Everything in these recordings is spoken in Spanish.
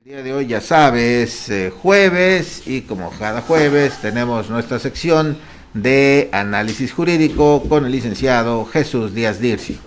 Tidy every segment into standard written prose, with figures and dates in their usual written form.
El día de hoy, ya sabes, jueves, y como cada jueves tenemos nuestra sección de análisis jurídico con el licenciado Jesús Díaz Dirci.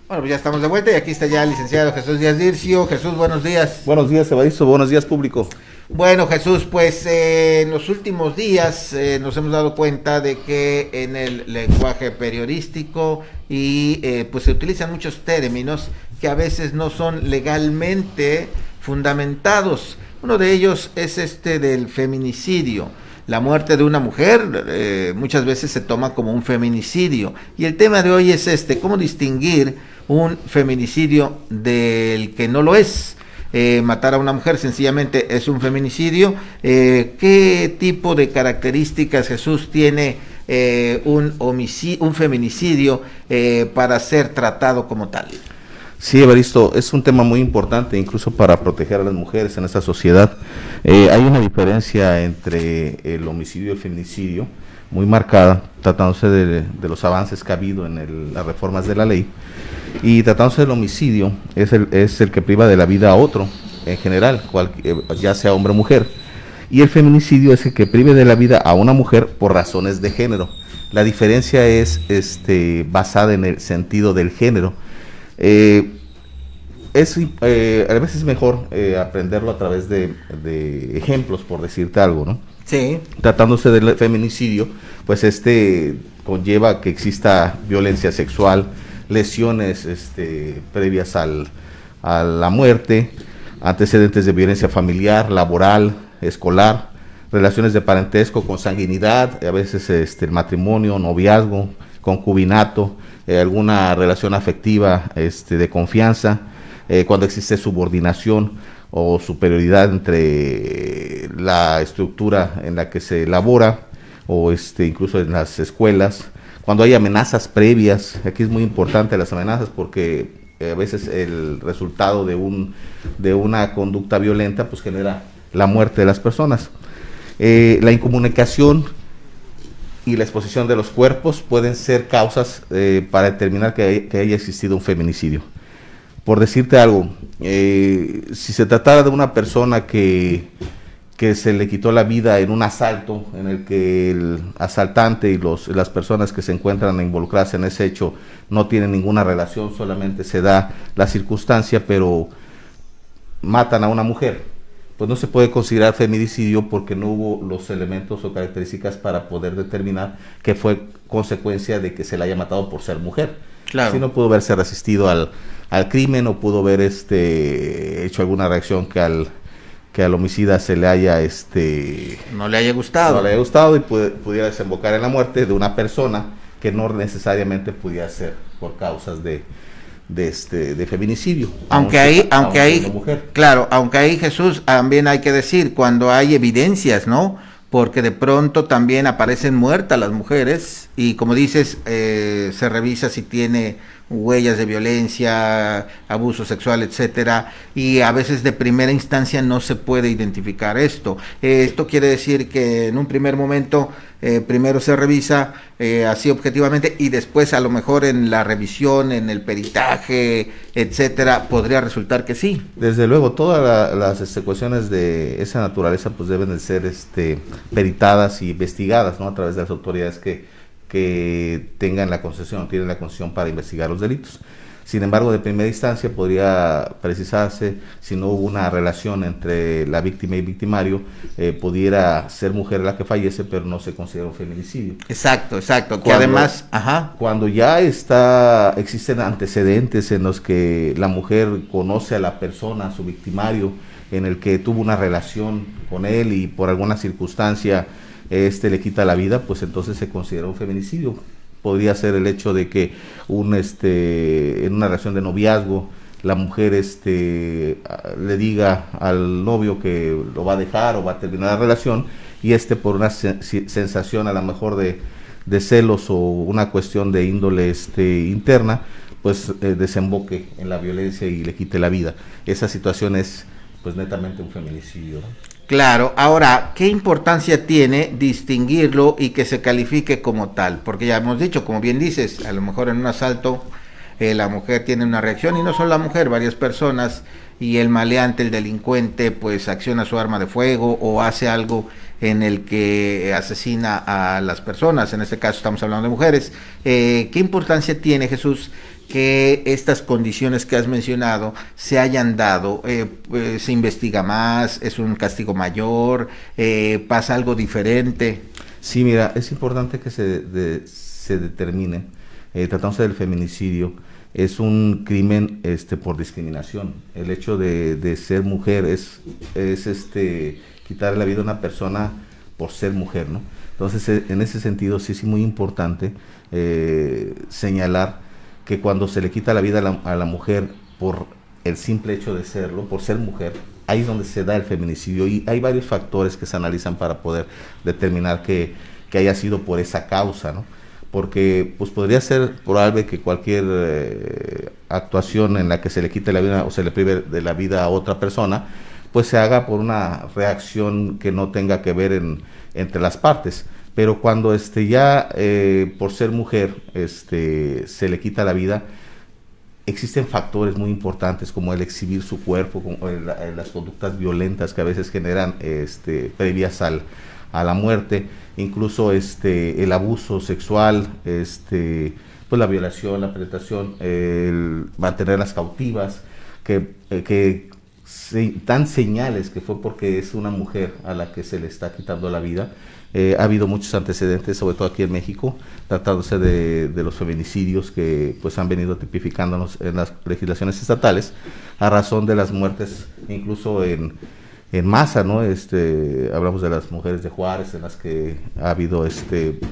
Bueno, pues ya estamos de vuelta y aquí está ya el licenciado Jesús Díaz Dircio. Jesús, buenos días. Buenos días, Evaristo. Buenos días, público. Bueno, Jesús, pues en los últimos días nos hemos dado cuenta de que en el lenguaje periodístico pues se utilizan muchos términos que a veces no son legalmente fundamentados. Uno de ellos es este del feminicidio. La muerte de una mujer muchas veces se toma como un feminicidio. Y el tema de hoy es ¿cómo distinguir un feminicidio del que no lo es? Matar a una mujer sencillamente es un feminicidio. ¿Qué tipo de características, Jesús, tiene un feminicidio para ser tratado como tal? Sí, Evaristo, es un tema muy importante incluso para proteger a las mujeres en esta sociedad. Hay una diferencia entre el homicidio y el feminicidio muy marcada, tratándose de los avances que ha habido en las reformas de la ley. Y tratándose del homicidio, es el que priva de la vida a otro, en general, ya sea hombre o mujer. Y el feminicidio es el que prive de la vida a una mujer por razones de género. La diferencia es basada en el sentido del género. A veces es mejor aprenderlo a través de ejemplos, por decirte algo, ¿no? Sí. Tratándose del feminicidio, pues conlleva que exista violencia sexual, lesiones previas a la muerte, antecedentes de violencia familiar, laboral, escolar, relaciones de parentesco, consanguinidad, a veces el matrimonio, noviazgo, concubinato, alguna relación afectiva de confianza, cuando existe subordinación o superioridad entre la estructura en la que se elabora o incluso en las escuelas, cuando hay amenazas previas. Aquí es muy importante las amenazas porque a veces el resultado de una conducta violenta pues genera la muerte de las personas. La incomunicación y la exposición de los cuerpos pueden ser causas para determinar que haya existido un feminicidio. Por decirte algo, si se tratara de una persona que se le quitó la vida en un asalto, en el que el asaltante y las personas que se encuentran involucradas en ese hecho no tienen ninguna relación, solamente se da la circunstancia, pero matan a una mujer, pues no se puede considerar feminicidio porque no hubo los elementos o características para poder determinar que fue consecuencia de que se la haya matado por ser mujer. Claro. Si no pudo haberse resistido al crimen o pudo haber hecho alguna reacción que al homicida se le haya no le haya gustado. No le haya gustado y pudiera desembocar en la muerte de una persona que no necesariamente pudiera ser por causas de feminicidio. Aunque ahí, Jesús, también hay que decir, cuando hay evidencias, ¿no? Porque de pronto también aparecen muertas las mujeres y, como dices, se revisa si tiene huellas de violencia, abuso sexual, etcétera, y a veces de primera instancia no se puede identificar esto. Esto quiere decir que en un primer momento primero se revisa así objetivamente y después a lo mejor en la revisión, en el peritaje, etcétera, podría resultar que sí. Desde luego, todas las cuestiones de esa naturaleza pues deben de ser peritadas y investigadas, ¿no? A través de las autoridades que tengan la concesión, tienen la concesión para investigar los delitos. Sin embargo, de primera instancia podría precisarse, si no hubo una relación entre la víctima y victimario, pudiera ser mujer la que fallece, pero no se considera un feminicidio. Exacto, que además, cuando ya existen antecedentes en los que la mujer conoce a la persona, a su victimario, en el que tuvo una relación con él y por alguna circunstancia le quita la vida, pues entonces se considera un feminicidio. Podría ser el hecho de que en una relación de noviazgo la mujer le diga al novio que lo va a dejar o va a terminar la relación y por una sensación a lo mejor de celos o una cuestión de índole interna, pues desemboque en la violencia y le quite la vida. Esa situación es pues netamente un feminicidio, ¿no? Claro, ahora, ¿qué importancia tiene distinguirlo y que se califique como tal? Porque ya hemos dicho, como bien dices, a lo mejor en un asalto la mujer tiene una reacción, y no solo la mujer, varias personas, y el maleante, el delincuente, pues acciona su arma de fuego o hace algo en el que asesina a las personas. En este caso estamos hablando de mujeres. ¿Qué importancia tiene, Jesús, que estas condiciones que has mencionado se hayan dado? ¿Se investiga más? ¿Es un castigo mayor? ¿Pasa algo diferente? Sí, mira, es importante que se determine, tratándose del feminicidio, es un crimen por discriminación. El hecho de ser mujer es quitarle la vida a una persona por ser mujer, ¿no? Entonces, en ese sentido, sí es muy importante señalar que cuando se le quita la vida a la mujer por el simple hecho de serlo, por ser mujer, ahí es donde se da el feminicidio, y hay varios factores que se analizan para poder determinar que haya sido por esa causa, ¿no? Porque pues podría ser probable que cualquier actuación en la que se le quite la vida o se le prive de la vida a otra persona, pues se haga por una reacción que no tenga que ver entre las partes. Pero cuando ya por ser mujer se le quita la vida, existen factores muy importantes como el exhibir su cuerpo, como las conductas violentas que a veces generan previas a la muerte, incluso el abuso sexual, pues la violación, la penetración, el mantenerlas cautivas, que dan señales que fue porque es una mujer a la que se le está quitando la vida. Ha habido muchos antecedentes, sobre todo aquí en México, tratándose de los feminicidios que pues han venido tipificándonos en las legislaciones estatales, a razón de las muertes, incluso en masa, ¿no? Hablamos de las mujeres de Juárez, en las que ha habido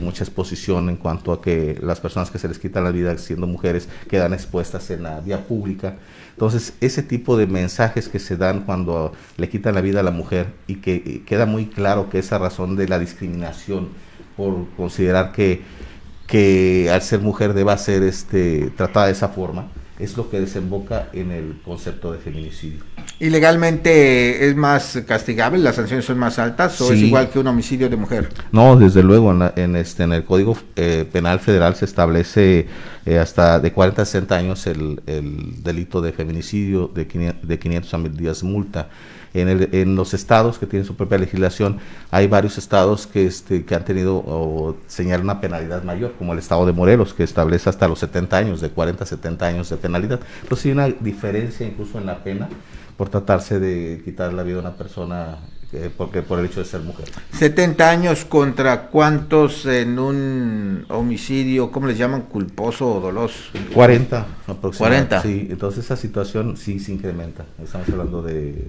mucha exposición en cuanto a que las personas que se les quitan la vida siendo mujeres quedan expuestas en la vía pública. Entonces, ese tipo de mensajes que se dan cuando le quitan la vida a la mujer, y que queda muy claro que esa razón de la discriminación por considerar que al ser mujer deba ser tratada de esa forma, es lo que desemboca en el concepto de feminicidio. ¿Y legalmente es más castigable? ¿Las sanciones son más altas o sí. Es igual que un homicidio de mujer? No, desde luego, en el Código Penal Federal se establece hasta de 40 a 60 años el delito de feminicidio, de 500 a 1000 días de multa. En los estados que tienen su propia legislación, hay varios estados que han tenido o señalan una penalidad mayor, como el estado de Morelos, que establece hasta los 70 años, de 40 a 70 años de penalidad. Entonces hay una diferencia incluso en la pena por tratarse de quitar la vida a una persona por el hecho de ser mujer. 70 años contra cuántos en un homicidio, ¿cómo les llaman? Culposo o doloso. 40 aproximadamente. 40. Sí, entonces esa situación sí se incrementa. Estamos hablando de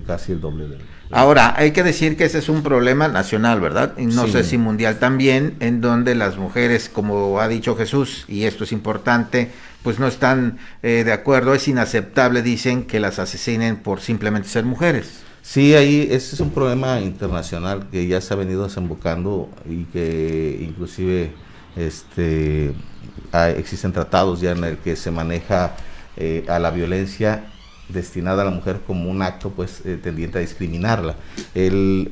casi el doble. Ahora, hay que decir que ese es un problema nacional, ¿verdad? Y no sí. sé si mundial también, en donde las mujeres, como ha dicho Jesús, y esto es importante, pues no están de acuerdo. Es inaceptable, dicen, que las asesinen por simplemente ser mujeres. Sí, ahí ese es un problema internacional que ya se ha venido desembocando, y que inclusive existen tratados ya en el que se maneja a la violencia destinada a la mujer como un acto pues tendiente a discriminarla. El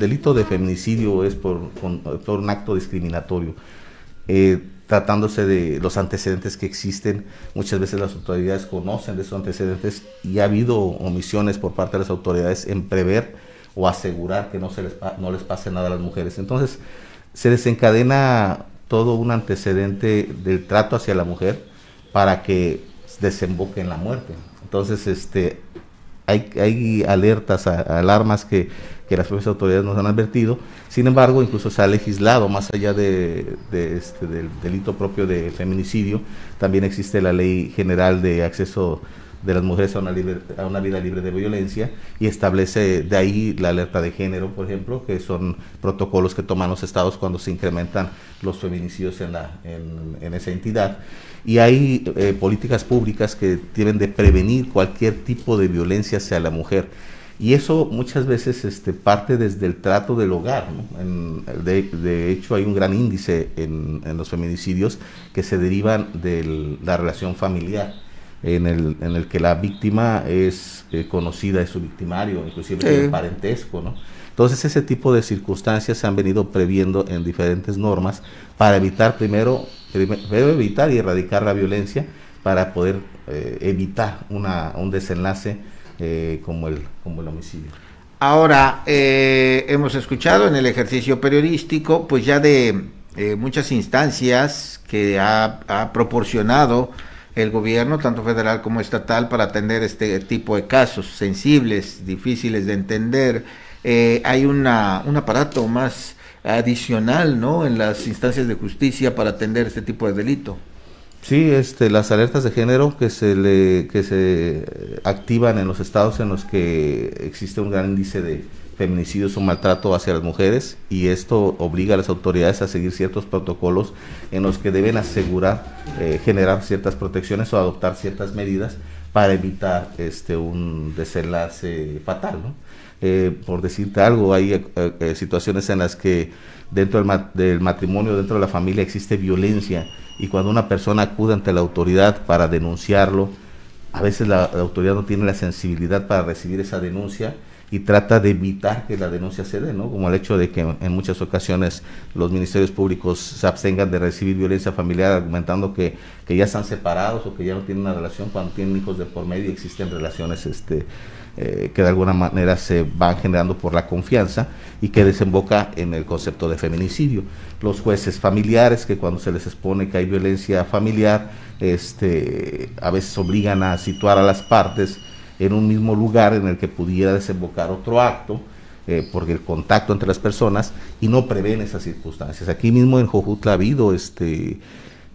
delito de feminicidio es por un acto discriminatorio. Tratándose de los antecedentes que existen, muchas veces las autoridades conocen de esos antecedentes, y ha habido omisiones por parte de las autoridades en prever o asegurar que no les pase nada a las mujeres. Entonces se desencadena todo un antecedente del trato hacia la mujer para que desemboque en la muerte. Entonces hay alertas, alarmas que las propias autoridades nos han advertido. Sin embargo, incluso se ha legislado más allá del delito propio de feminicidio. También existe la Ley General de Acceso de las Mujeres a una vida libre de violencia, y establece de ahí la alerta de género, por ejemplo, que son protocolos que toman los estados cuando se incrementan los feminicidios en esa entidad. Y hay políticas públicas que deben de prevenir cualquier tipo de violencia hacia la mujer. Y eso muchas veces parte desde el trato del hogar, ¿no? De hecho, hay un gran índice en los feminicidios que se derivan de la relación familiar, en el que la víctima es conocida de su victimario, inclusive tiene parentesco, ¿no? Entonces ese tipo de circunstancias se han venido previendo en diferentes normas para evitar primero evitar y erradicar la violencia, para poder evitar un desenlace como el homicidio. Ahora, hemos escuchado en el ejercicio periodístico, pues ya de muchas instancias que ha proporcionado el gobierno, tanto federal como estatal, para atender este tipo de casos sensibles, difíciles de entender. Hay un aparato más adicional, ¿no?, en las instancias de justicia para atender este tipo de delito. Sí, las alertas de género que se activan en los estados en los que existe un gran índice de feminicidios o maltrato hacia las mujeres, y esto obliga a las autoridades a seguir ciertos protocolos en los que deben asegurar, generar ciertas protecciones o adoptar ciertas medidas para evitar un desenlace fatal, ¿no? Por decirte algo, hay situaciones en las que dentro del matrimonio, dentro de la familia, existe violencia, y cuando una persona acude ante la autoridad para denunciarlo, a veces la autoridad no tiene la sensibilidad para recibir esa denuncia y trata de evitar que la denuncia se dé, ¿no? Como el hecho de que en muchas ocasiones los ministerios públicos se abstengan de recibir violencia familiar, argumentando que ya están separados o que ya no tienen una relación, cuando tienen hijos de por medio y existen relaciones que de alguna manera se van generando por la confianza, y que desemboca en el concepto de feminicidio. Los jueces familiares, que cuando se les expone que hay violencia familiar, a veces obligan a situar a las partes en un mismo lugar en el que pudiera desembocar otro acto, porque el contacto entre las personas, y no prevén esas circunstancias. Aquí mismo en Jojutla ha habido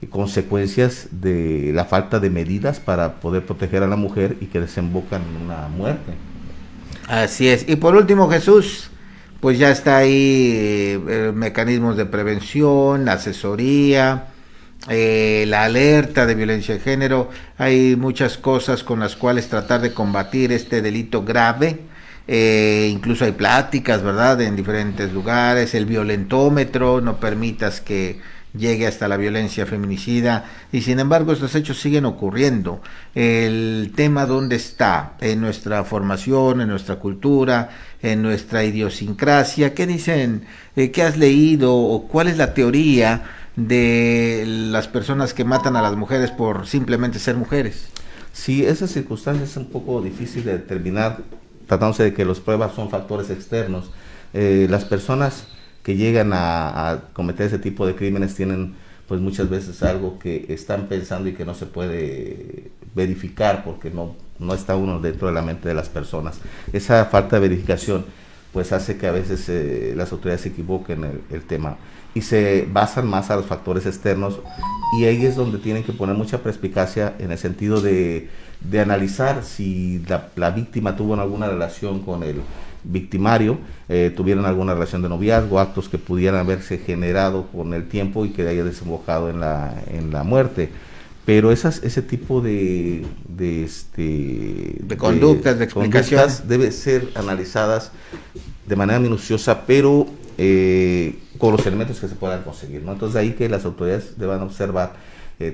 consecuencias de la falta de medidas para poder proteger a la mujer, y que desembocan en una muerte. Así es. Y por último, Jesús, pues ya está ahí mecanismos de prevención, asesoría, la alerta de violencia de género. Hay muchas cosas con las cuales tratar de combatir este delito grave. Incluso hay pláticas, ¿verdad?, en diferentes lugares. El violentómetro, no permitas que llegue hasta la violencia feminicida, y sin embargo estos hechos siguen ocurriendo. El tema, ¿dónde está? En nuestra formación, en nuestra cultura, en nuestra idiosincrasia. ¿Qué dicen? ¿Qué has leído? ¿O cuál es la teoría de las personas que matan a las mujeres por simplemente ser mujeres? Sí, esas circunstancias es un poco difícil de determinar, tratándose de que las pruebas son factores externos. Las personas que llegan a cometer ese tipo de crímenes tienen, pues, muchas veces algo que están pensando y que no se puede verificar, porque no está uno dentro de la mente de las personas. Esa falta de verificación, pues, hace que a veces las autoridades se equivoquen el tema, y se basan más a los factores externos, y ahí es donde tienen que poner mucha perspicacia en el sentido de analizar si la víctima tuvo alguna relación con el victimario, tuvieron alguna relación de noviazgo, actos que pudieran haberse generado con el tiempo y que haya desembocado en la muerte. Pero ese tipo de conductas, de explicaciones, debe ser analizadas de manera minuciosa, pero con los elementos que se puedan conseguir, ¿no? Entonces ahí que las autoridades deban observar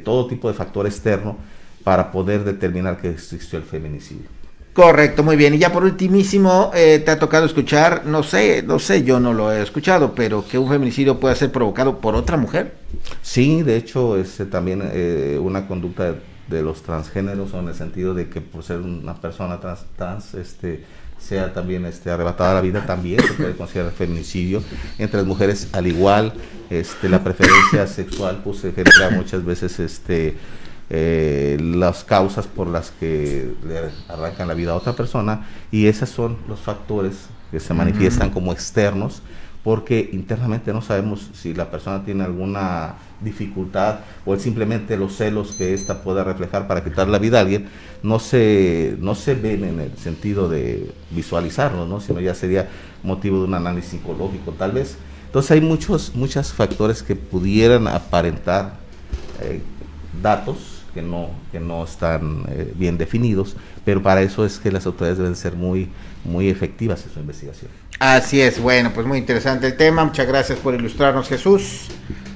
todo tipo de factor externo para poder determinar que existió el feminicidio. Correcto, muy bien. Y ya por ultimísimo, te ha tocado escuchar, no sé, yo no lo he escuchado, pero que un feminicidio pueda ser provocado por otra mujer. Sí, de hecho, es también una conducta de los transgéneros, o en el sentido de que por ser una persona trans sea también arrebatada la vida, también se puede considerar feminicidio. Entre las mujeres, al igual, la preferencia sexual, pues, se genera muchas veces las causas por las que le arrancan la vida a otra persona, y esos son los factores que se manifiestan como externos, porque internamente no sabemos si la persona tiene alguna dificultad, o es simplemente los celos que ésta pueda reflejar para quitar la vida a alguien. No se ven en el sentido de visualizarlo, ¿no?, sino ya sería motivo de un análisis psicológico tal vez. Entonces hay muchos factores que pudieran aparentar datos que no están bien definidos, pero para eso es que las autoridades deben ser muy efectivas en su investigación. Así es, bueno, pues muy interesante el tema. Muchas gracias por ilustrarnos, Jesús.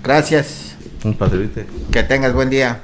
Gracias. Un placer. Que tengas buen día.